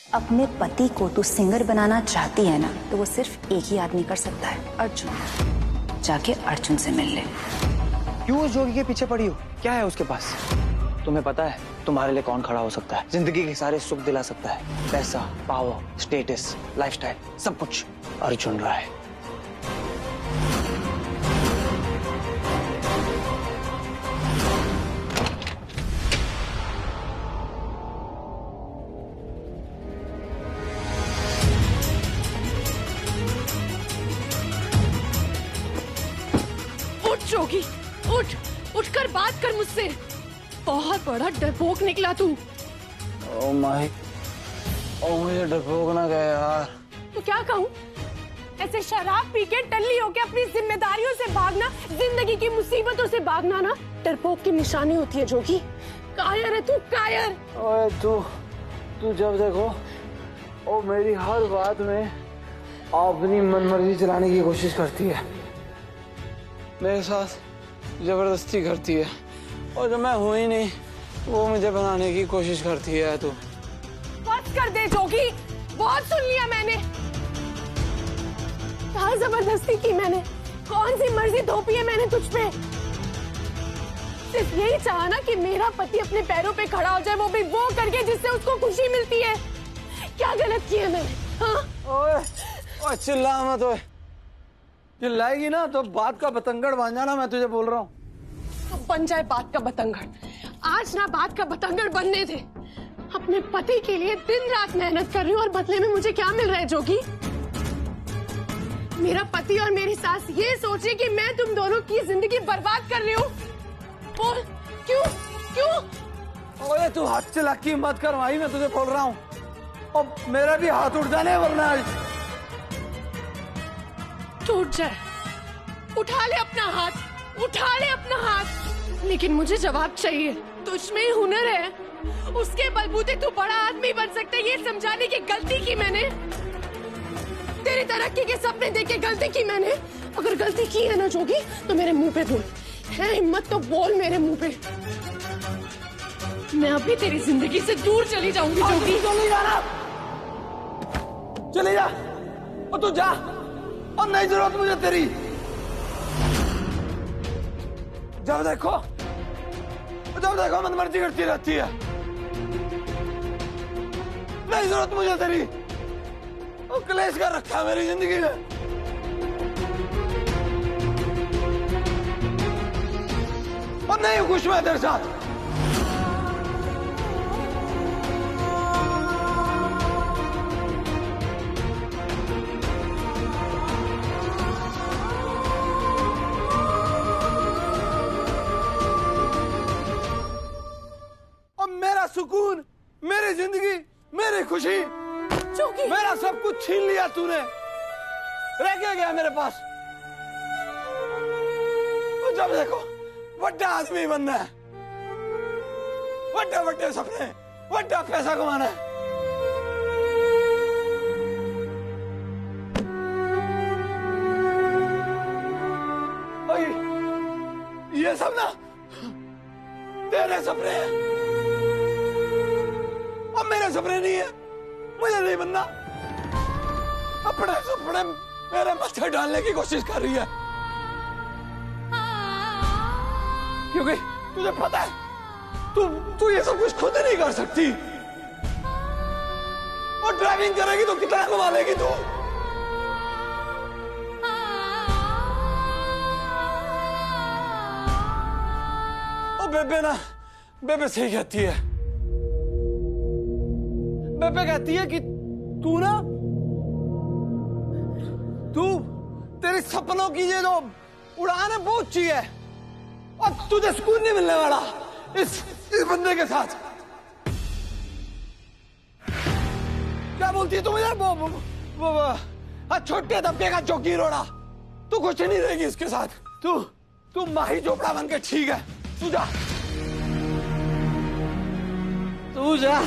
अपने पति को तू सिंगर बनाना चाहती है ना, तो वो सिर्फ एक ही आदमी कर सकता है, अर्जुन। जाके अर्जुन से मिल ले। क्यों उस जोगी के पीछे पड़ी हो? क्या है उसके पास? तुम्हें पता है तुम्हारे लिए कौन खड़ा हो सकता है? जिंदगी के सारे सुख दिला सकता है, पैसा, पावर, स्टेटस, लाइफस्टाइल, सब कुछ। अर्जुन राय। जोगी, उठ, उठकर बात कर मुझसे। बहुत बड़ा डरपोक निकला तू। ओ माय, ओ मुझे डरपोक ना गया यार। तो क्या कहूँ? ऐसे शराब पी के टल्ली होके अपनी जिम्मेदारियों से भागना, जिंदगी की मुसीबतों से भागना ना डरपोक की निशानी होती है जोगी। कायर है तू, कायर। ओए तू जब देखो ओ मेरी हर बात में अपनी मनमर्जी चलाने की कोशिश करती है, मेरे साथ जबरदस्ती करती है, और जब मैं हूं ही नहीं वो मुझे बनाने की कोशिश करती है। तू बस कर दे जोगी, बहुत सुन लिया मैंने। क्या जबरदस्ती की मैंने? कौन सी मर्जी थोपी है मैंने तुझ पे? सिर्फ यही चाहा ना कि मेरा पति अपने पैरों पे खड़ा हो जाए, वो भी वो करके जिससे उसको खुशी मिलती है। क्या गलत किया मैंने? हाँ? ओए चिल्ला मत। ओए चिल्लाएगी ना तो बात का बतंगड़ बन जाना, मैं तुझे बोल रहा हूँ। तो बन जाए बात का बतंगड़। आज ना बात का बतंगड़ बनने थे। अपने पति के लिए दिन रात मेहनत कर रही हूँ और बदले में मुझे क्या मिल रहा है जोगी? मेरा पति और मेरी सास ये सोच रही कि मैं तुम दोनों की जिंदगी बर्बाद कर रही हूँ। बोल क्यों? क्यों? ओए तू हाथ चलाकी मत कर भाई, मैं तुझे बोल रहा हूँ। और मेरा भी हाथ उठ जाने वरना टूट जाए। उठा ले अपना हाथ, उठा ले अपना हाथ, लेकिन मुझे जवाब चाहिए। तुझ में ही हुनर है, उसके बलबूते तू बड़ा आदमी बन सकता है। ये समझाने की गलती की मैंने, तेरी तरक्की के सपने देख के गलती की मैंने। अगर गलती की है ना जोगी तो मेरे मुंह पे बोल, है हिम्मत तो बोल मेरे मुंह पे। मैं अभी तेरी जिंदगी से दूर चली जाऊंगी जोगी। चली जा, चली जा, और तू जा, और नहीं जरूरत मुझे तेरी। जब देखो मनमर्जी करती रहती है, नहीं जरूरत मुझे तेरी। और क्लेश कर रखा है मेरी जिंदगी में। और नहीं खुश मैं तेरे साथ। सुकून, मेरी जिंदगी, मेरी खुशी, मेरा सब कुछ छीन लिया तूने। रह क्या गया मेरे पास? और जब देखो बड़ा आदमी बनना है, बड़े सपने, बड़ा पैसा कमाना है। ये सब ना तेरे सपने हैं, अब मेरे सपने नहीं है। मुझे नहीं बनना। अपने सपने मेरे माथे डालने की कोशिश कर रही है, क्योंकि तुझे पता है तू ये सब कुछ खुद नहीं कर सकती। और ड्राइविंग करेगी तो कितना कमा लेगी तू? बेबे सही कहती है। बेबे कहती है कि तेरे सपनों की ये जो उड़ान है बहुत ऊंची है, और तुझे सुकून नहीं मिलने वाला इस बंदे के साथ। क्या बोलती है तुम यार? वो छोटे दबके का जोगी रोड़ा। तू कुछ नहीं रहेगी इसके साथ। तू माही चोपड़ा बन के ठीक है। तू जा, तू जा।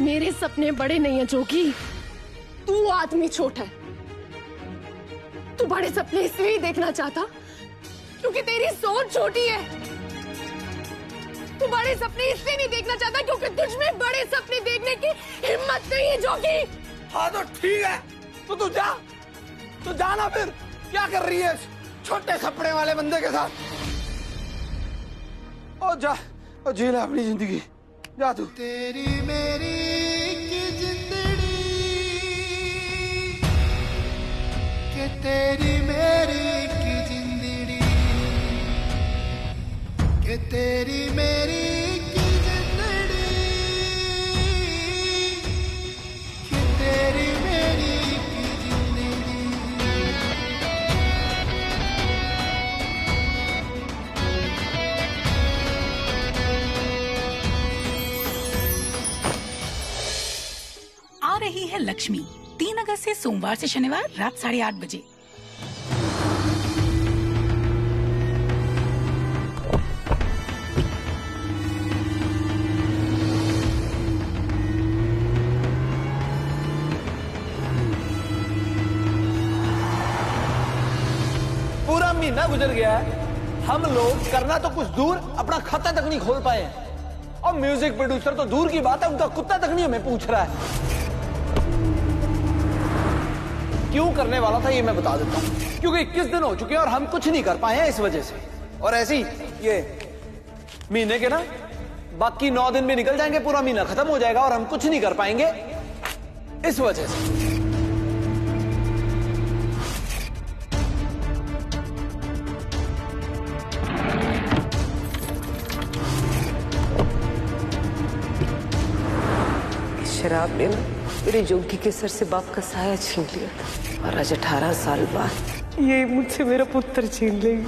मेरे सपने बड़े नहीं है जोगी, तू आदमी छोटा है। तू बड़े सपने इसलिए देखना चाहता क्योंकि तेरी सोच छोटी है। तू बड़े सपने इसलिए नहीं देखना चाहता क्योंकि तुझ में बड़े सपने देखने की हिम्मत नहीं है जोगी। हाँ तो ठीक है, तो तू जाना फिर। क्या कर रही है छोटे सपने वाले बंदे के साथ? ओ जा, ओ जी ले अपनी जिंदगी, जा तू। तेरी मेरी की जिंदड़ी के तेरी मेरी की जिंदड़ी के तेरी मेरी की जिंदड़ी के तेरी मेरी की जिंदड़ी। आ रही है लक्ष्मी 3 अगस्त से सोमवार से शनिवार रात 8:30 बजे। पूरा महीना गुजर गया है, हम लोग करना तो कुछ दूर अपना खाता तक नहीं खोल पाए हैं। और म्यूजिक प्रोड्यूसर तो दूर की बात है, उनका कुत्ता तक नहीं हमें पूछ रहा है। क्यों करने वाला था ये मैं बता देता हूँ, क्योंकि 21 दिन हो चुके हैं और हम कुछ नहीं कर पाए हैं इस वजह से। और ऐसे ही ये महीने के ना बाकी 9 दिन भी निकल जाएंगे, पूरा महीना खत्म हो जाएगा और हम कुछ नहीं कर पाएंगे इस वजह से। शराब ने ना मेरे जोगी के सर से बाप का साया छीन लिया था और आज 18 साल बाद ये मुझसे मेरा पुत्र छीन लेगी।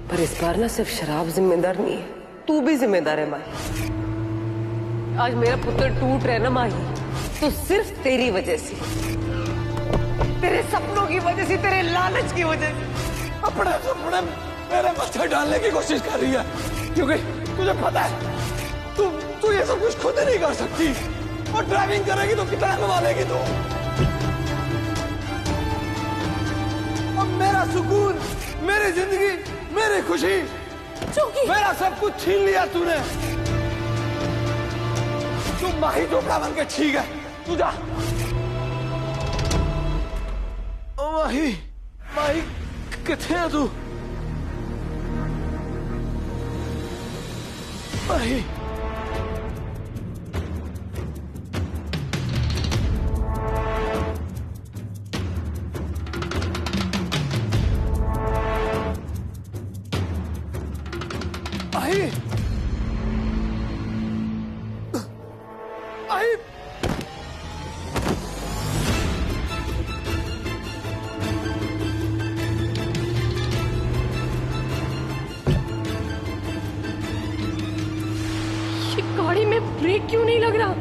पर इस बार ना सिर्फ शराब जिम्मेदार नहीं है, तू भी जिम्मेदार है माही। आज मेरा पुत्र टूट रहा है ना माही, तो सिर्फ तेरी वजह से, तेरे सपनों की वजह से, तेरे लालच की वजह से। अपने सपने मेरे माथे डालने की कोशिश कर रही है, क्योंकि तुझे पता है तू ये सब कुछ खुद नहीं कर सकती। और ड्राइविंग करेगी तो कितना कमा लेगी तू? अब मेरा सुकून, मेरी जिंदगी, मेरी खुशी, मेरा सब कुछ छीन लिया तूने। तू माही चोपड़ा बन के ठीक है, तू जा। ओ माही किथे है तू? माही गाड़ी में ब्रेक क्यों नहीं लग रहा?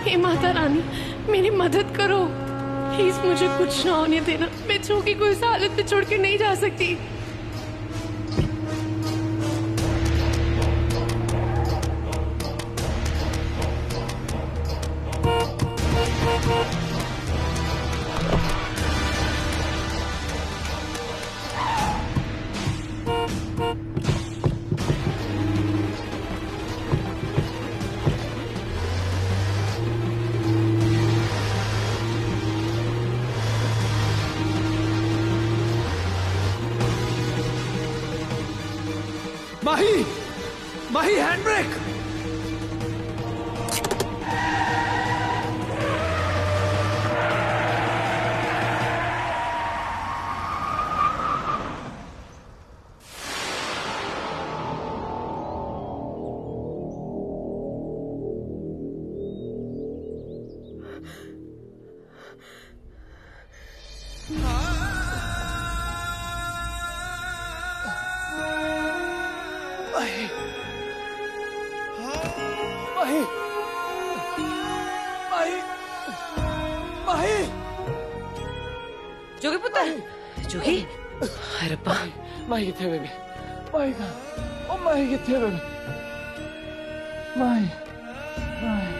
हे माता रानी, मेरी मदद करो प्लीज, मुझे कुछ ना होने देना। मैं जोगी को इस हालत में छोड़ के नहीं जा सकती। माही हैंड ब्रेक। माही, माही, माही, जोगी पुत्र, जोगी, हाय रब्बा, माही किथे बेबी, माही कहाँ? ओ माही किथे बेबी, माही, माही।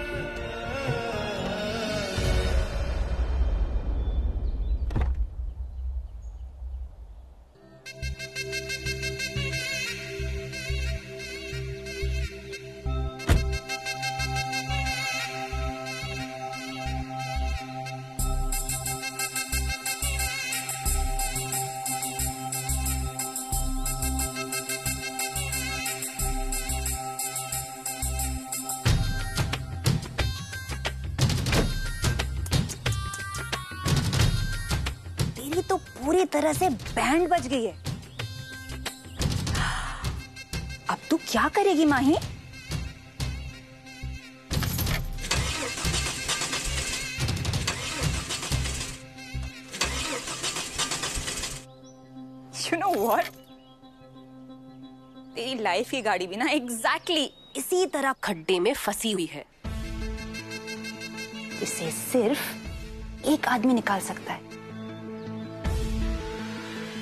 तो पूरी तरह से बैंड बज गई है। अब तू क्या करेगी माही? You know what? तेरी लाइफ की गाड़ी भी ना एग्जैक्टली इसी तरह खड्डे में फंसी हुई है। इसे सिर्फ एक आदमी निकाल सकता है,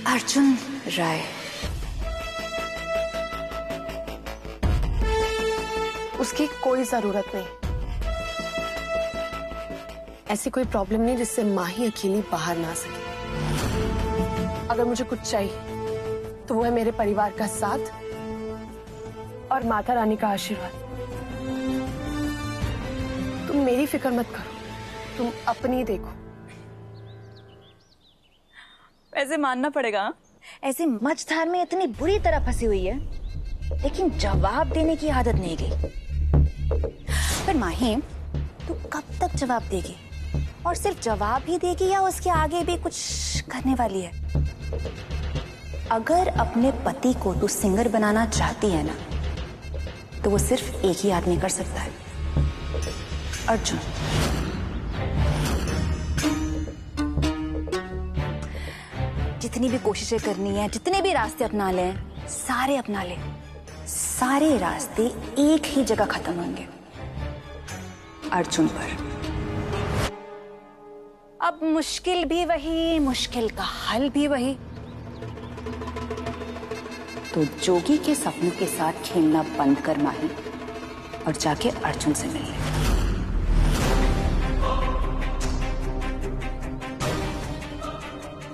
अर्जुन राय। उसकी कोई जरूरत नहीं। ऐसी कोई प्रॉब्लम नहीं जिससे माही अकेली बाहर ना सके। अगर मुझे कुछ चाहिए तो वो है मेरे परिवार का साथ और माता रानी का आशीर्वाद। तुम मेरी फिक्र मत करो, तुम अपनी देखो। ऐसे मानना पड़ेगा, ऐसे मझधार में इतनी बुरी तरह फंसी हुई है, लेकिन जवाब देने की आदत नहीं गई। पर माही, तू कब तक जवाब देगी? और सिर्फ जवाब ही देगी या उसके आगे भी कुछ करने वाली है? अगर अपने पति को तू सिंगर बनाना चाहती है ना, तो वो सिर्फ एक ही आदमी कर सकता है, अर्जुन। जितनी भी कोशिशें करनी है, जितने भी रास्ते अपना लें, सारे अपना लें। सारे रास्ते एक ही जगह खत्म होंगे, अर्जुन पर। अब मुश्किल भी वही, मुश्किल का हल भी वही। तो जोगी के सपनों के साथ खेलना बंद कर माही, और जाके अर्जुन से मिल ले।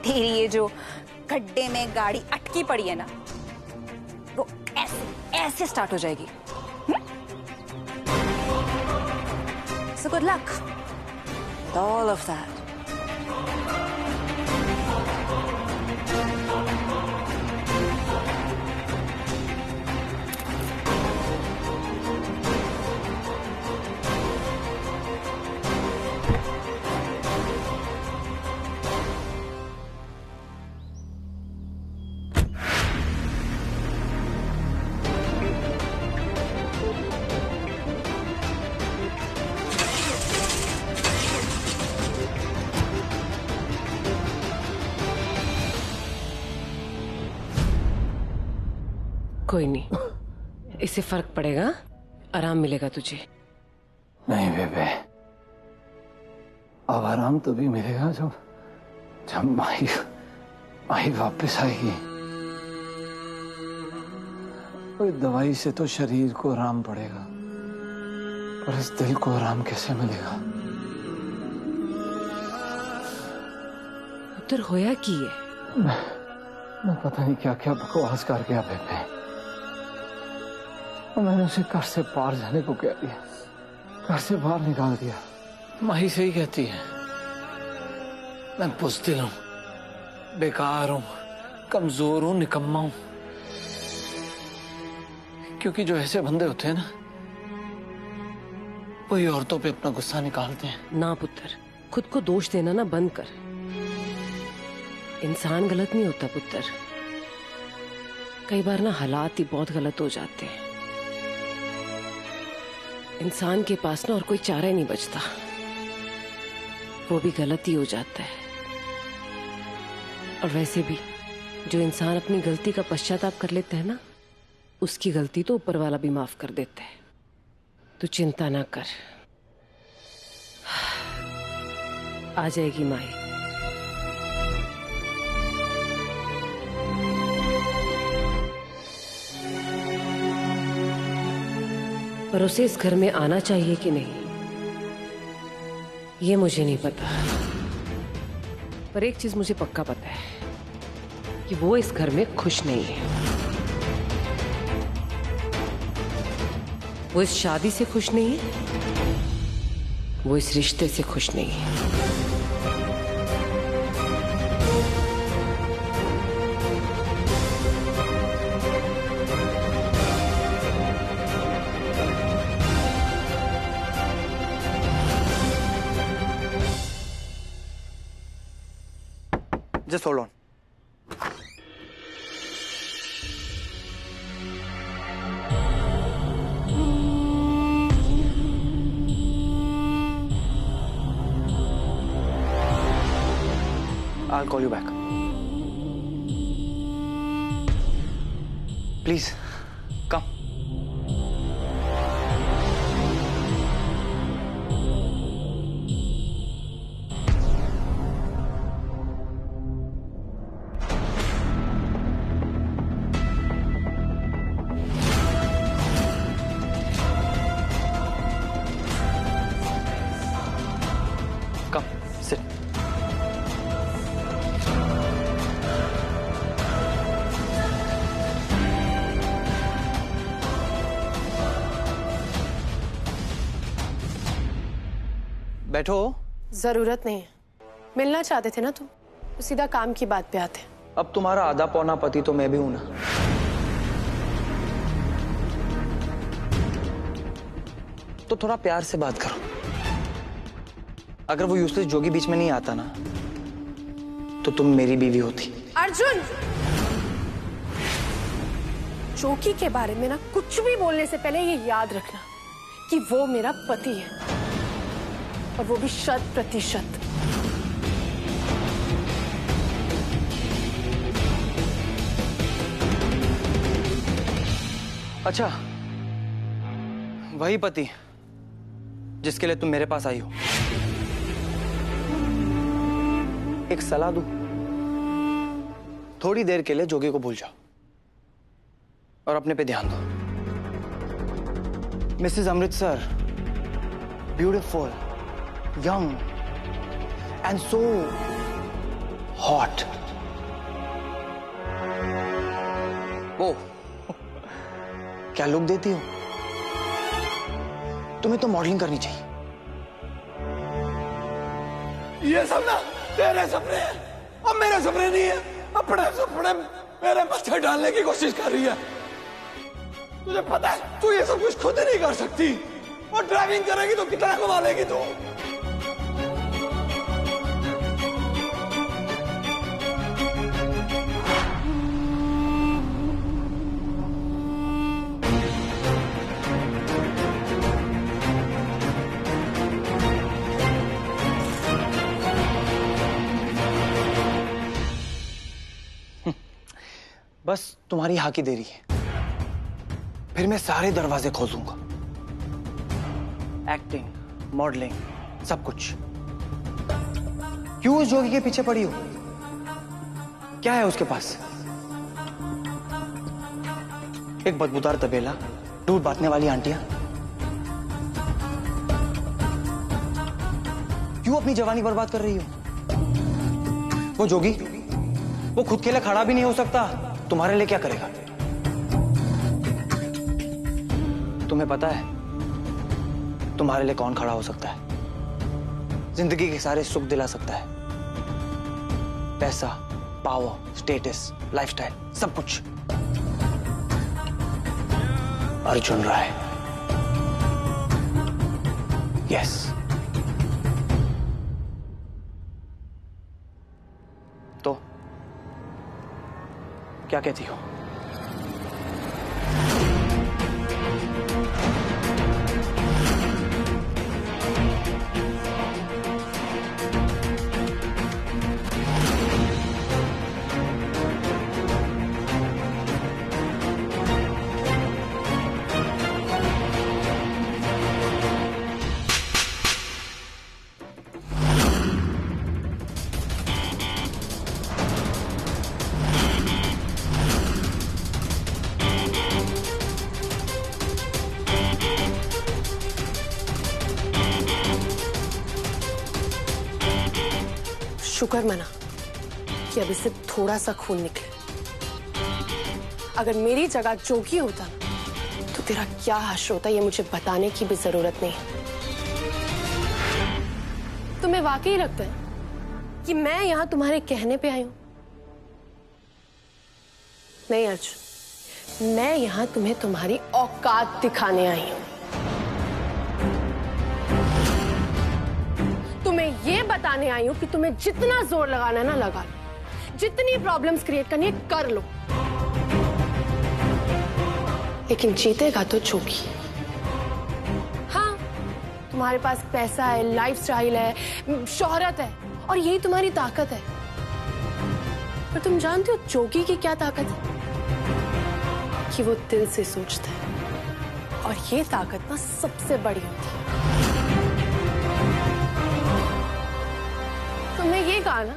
तेरी ये जो गड्ढे में गाड़ी अटकी पड़ी है ना, वो ऐसे ऐसे स्टार्ट हो जाएगी। So good luck with all of that. कोई नहीं, इससे फर्क पड़ेगा, आराम मिलेगा तुझे। नहीं बेबे, अब आराम तो भी मिलेगा जब माही वापस आएगी। और दवाई से तो शरीर को आराम पड़ेगा, पर इस दिल को आराम कैसे मिलेगा? उधर होया की है? मैं पता नहीं क्या क्या बकवास कर गया बेबे। और मैंने उसे घर से बाहर जाने को कह दिया, घर से बाहर निकाल दिया। माही सही कहती है, मैं बुज़दिल हूं, बेकार हूं, कमजोर हूं, निकम्मा हूं। क्योंकि जो ऐसे बंदे होते हैं ना, वही औरतों पे अपना गुस्सा निकालते हैं। ना पुत्र, खुद को दोष देना ना बंद कर। इंसान गलत नहीं होता पुत्र, कई बार ना हालात ही बहुत गलत हो जाते हैं। इंसान के पास ना और कोई चारा ही नहीं बचता, वो भी गलत ही हो जाता है। और वैसे भी जो इंसान अपनी गलती का पश्चाताप कर लेता है ना, उसकी गलती तो ऊपर वाला भी माफ कर देता है। तू चिंता ना कर, आ जाएगी माई। पर उसे इस घर में आना चाहिए कि नहीं, ये मुझे नहीं पता। पर एक चीज मुझे पक्का पता है कि वो इस घर में खुश नहीं है। वो इस शादी से खुश नहीं है, वो इस रिश्ते से खुश नहीं है। Just hold on. I'll call you back. Please, come. Come, sit. बैठो। जरूरत नहीं है। मिलना चाहते थे ना तुम, तो सीधा काम की बात पे आते। अब तुम्हारा आधा पौना पति तो मैं भी हूं ना। तो थोड़ा प्यार से बात करो। अगर वो यूजलेस जोगी बीच में नहीं आता ना, तो तुम मेरी बीवी होती। अर्जुन, जोगी के बारे में ना कुछ भी बोलने से पहले ये याद रखना कि वो मेरा पति है, और वो भी 100%। अच्छा, वही पति जिसके लिए तुम मेरे पास आई हो। एक सलाह दूं? थोड़ी देर के लिए जोगी को भूल जाओ और अपने पे ध्यान दो। Mrs Amritsar, beautiful, young and so hot. वो क्या लुक देती हो? तुम्हें तो मॉडलिंग करनी चाहिए। ये सब ना तेरे सपने हैं, अब मेरे सपने नहीं है। अपने सपने मेरे माथे डालने की कोशिश कर रही है। तुझे पता है तू ये सब कुछ खुद नहीं कर सकती, और ड्राइविंग करेगी तो कितना कमा लेगी तू? बस तुम्हारी हाँ की देरी है, फिर मैं सारे दरवाजे खोल दूंगा। एक्टिंग, मॉडलिंग, सब कुछ। क्यों उस जोगी के पीछे पड़ी हो? क्या है उसके पास? एक बदबूदार तबेला, दूध बांटने वाली आंटियां? क्यों अपनी जवानी बर्बाद कर रही हो? वो जोगी, वो खुद के लिए खड़ा भी नहीं हो सकता, तुम्हारे लिए क्या करेगा? तुम्हें पता है तुम्हारे लिए कौन खड़ा हो सकता है? जिंदगी के सारे सुख दिला सकता है। पैसा, पावर, स्टेटस, लाइफस्टाइल, सब कुछ। अर्जुन राय। यस। तो क्या कहती हो? शुक्र मना कि अभी से थोड़ा सा खून निकले। अगर मेरी जगह जोगी होता तो तेरा क्या हश्र होता ये मुझे बताने की भी जरूरत नहीं है। तुम्हें वाकई लगता है कि मैं यहां तुम्हारे कहने पे आई हूं? नहीं अर्जुन, मैं यहां तुम्हें तुम्हारी औकात दिखाने आई हूं। तुम्हें ये बताने आई हूं कि तुम्हें जितना जोर लगाना है ना लगा लो, जितनी प्रॉब्लम्स क्रिएट करनी है कर लो, लेकिन जीतेगा तो जोगी। हाँ, तुम्हारे पास पैसा है, लाइफस्टाइल है, शोहरत है और यही तुम्हारी ताकत है। पर तुम जानते हो जोगी की क्या ताकत है? कि वो दिल से सोचता है और ये ताकत ना सबसे बड़ी होती है। तुमने ये कहा ना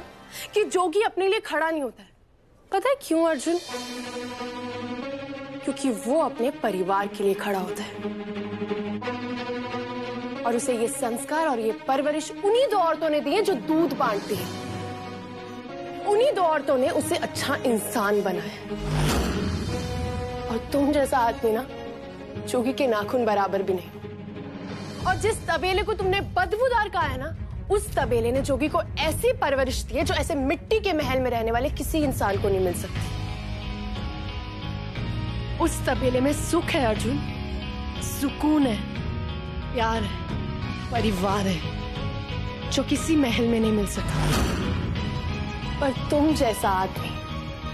कि जोगी अपने लिए खड़ा नहीं होता है। पता है क्यों अर्जुन? क्योंकि वो अपने परिवार के लिए खड़ा होता है और उसे ये संस्कार और ये परवरिश उन्हीं दो औरतों ने दी है जो दूध बांटती हैं। उन्हीं दो औरतों ने उसे अच्छा इंसान बनाया। और तुम जैसा आदमी ना जोगी के नाखून बराबर भी नहीं। और जिस तबेले को तुमने बदबूदार कहा है ना, उस तबेले ने जोगी को ऐसी परवरिश दी है जो ऐसे मिट्टी के महल में रहने वाले किसी इंसान को नहीं मिल सकती। उस तबेले में सुख है अर्जुन, सुकून है, प्यार है, परिवार है, जो किसी महल में नहीं मिल सकता। पर तुम जैसा आदमी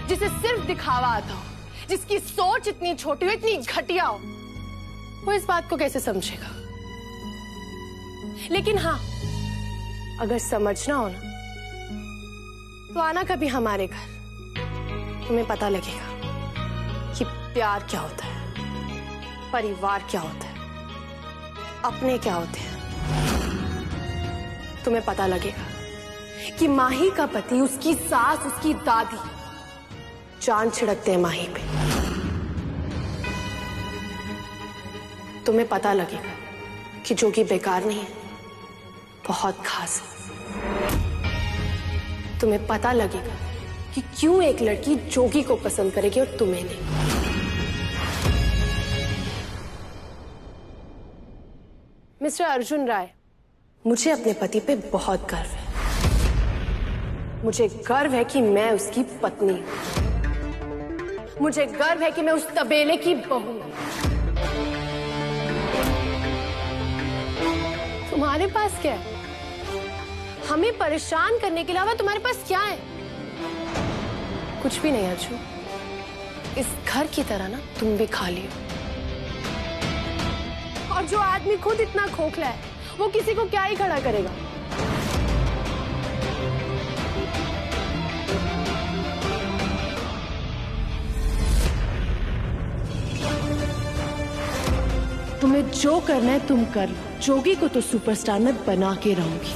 जिसे सिर्फ दिखावा आता हो, जिसकी सोच इतनी छोटी हो, इतनी घटिया हो, वो इस बात को कैसे समझेगा? लेकिन हाँ, अगर समझना हो ना तो आना कभी हमारे घर, तुम्हें पता लगेगा कि प्यार क्या होता है, परिवार क्या होता है, अपने क्या होते हैं। तुम्हें पता लगेगा कि माही का पति, उसकी सास, उसकी दादी जान छिड़कते हैं माही पे। तुम्हें पता लगेगा कि जोगी बेकार नहीं है, बहुत खास है। तुम्हें पता लगेगा कि क्यों एक लड़की जोगी को पसंद करेगी और तुम्हें नहीं। मिस्टर अर्जुन राय, मुझे अपने पति पे बहुत गर्व है। मुझे गर्व है कि मैं उसकी पत्नी हूं। मुझे गर्व है कि मैं उस तबेले की बहू हूं। तुम्हारे पास क्या है? हमें परेशान करने के अलावा तुम्हारे पास क्या है? कुछ भी नहीं अर्जुन। इस घर की तरह ना तुम भी खाली हो। और जो आदमी खुद इतना खोखला है, वो किसी को क्या ही खड़ा करेगा? तुम्हें जो करना है तुम कर लो। जोगी को तो सुपरस्टार में बना के रहूंगी।